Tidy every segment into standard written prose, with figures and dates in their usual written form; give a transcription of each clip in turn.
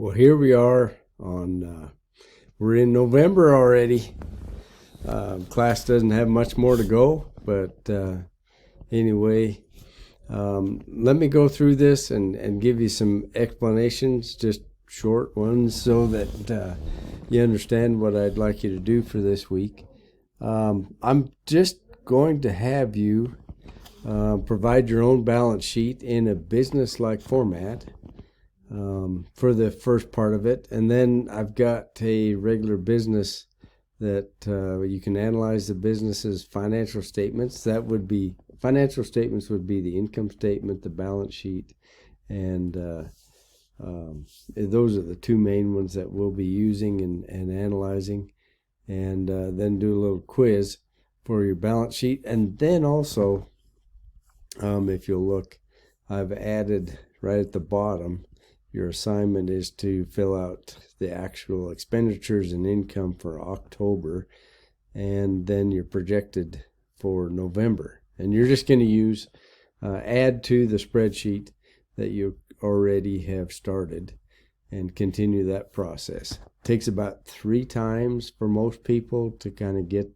Well, here we are we're in November already. Class doesn't have much more to go, but anyway, let me go through this and give you some explanations, just short ones, so that you understand what I'd like you to do for this week. I'm just going to have you provide your own balance sheet in a business-like format for the first part of it. And then I've got a regular business that you can analyze the business's financial statements. Financial statements would be the income statement, the balance sheet, and those are the two main ones that we'll be using and analyzing. And then do a little quiz for your balance sheet. And then also, if you'll look, I've added right at the bottom, your assignment is to fill out the actual expenditures and income for October, and then you're projected for November. And you're just going to add to the spreadsheet that you already have started and continue that process. It takes about 3 times for most people to kind of get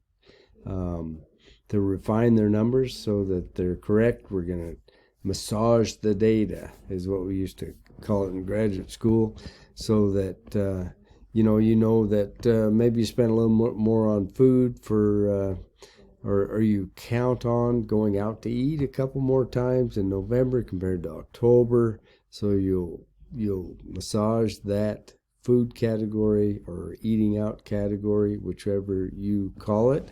to refine their numbers so that they're correct. We're going to massage the data, is what we used to call it in graduate school, so that you know that maybe you spend a little more on food or you count on going out to eat a couple more times in November compared to October. So you'll massage that food category or eating out category, whichever you call it,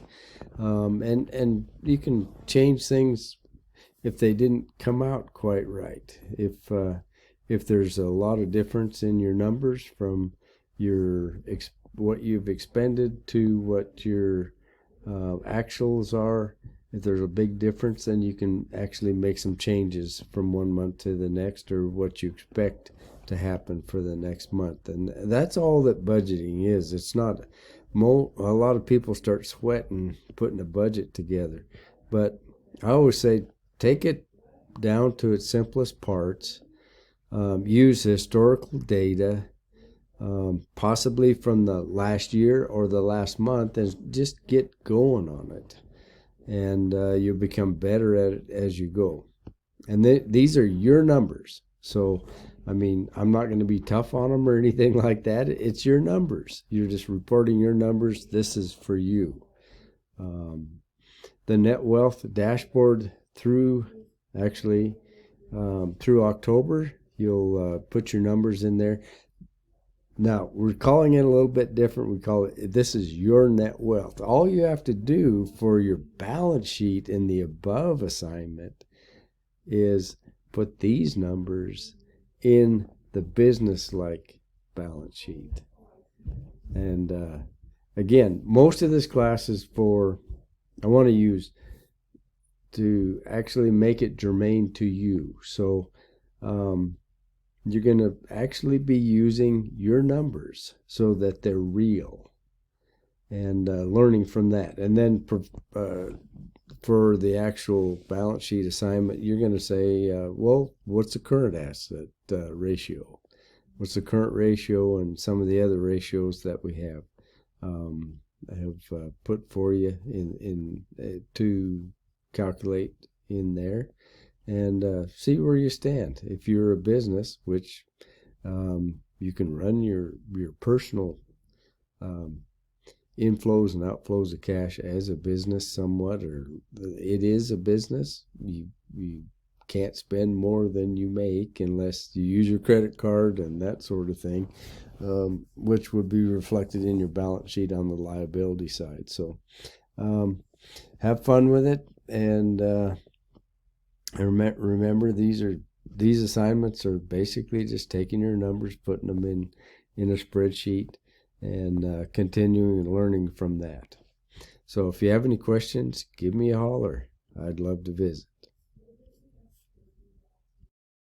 and you can change things if they didn't come out quite right. If there's a lot of difference in your numbers from what you've expended to what your actuals are, if there's a big difference, then you can actually make some changes from one month to the next, or what you expect to happen for the next month. And that's all that budgeting is. It's not a lot of people start sweating putting a budget together, but I always say take it down to its simplest parts. Use historical data, possibly from the last year or the last month, and just get going on it. And you'll become better at it as you go. And these are your numbers. So, I mean, I'm not going to be tough on them or anything like that. It's your numbers. You're just reporting your numbers. This is for you. The net wealth dashboard through October, you'll put your numbers in there. Now, we're calling it a little bit different. We call it, this is your net wealth. All you have to do for your balance sheet in the above assignment is put these numbers in the business-like balance sheet. And again, most of this class is I want to use to actually make it germane to you. So you're going to actually be using your numbers so that they're real, and learning from that. And then for the actual balance sheet assignment, you're going to say, well, what's the current asset ratio? What's the current ratio, and some of the other ratios that we have put for you in to calculate in there, and see where you stand. If you're a business, which you can run your personal inflows and outflows of cash as a business somewhat, or it is a business. You can't spend more than you make unless you use your credit card and that sort of thing, which would be reflected in your balance sheet on the liability side. So have fun with it, and remember, these assignments are basically just taking your numbers, putting them in a spreadsheet, and continuing and learning from that. So if you have any questions, give me a holler. I'd love to visit.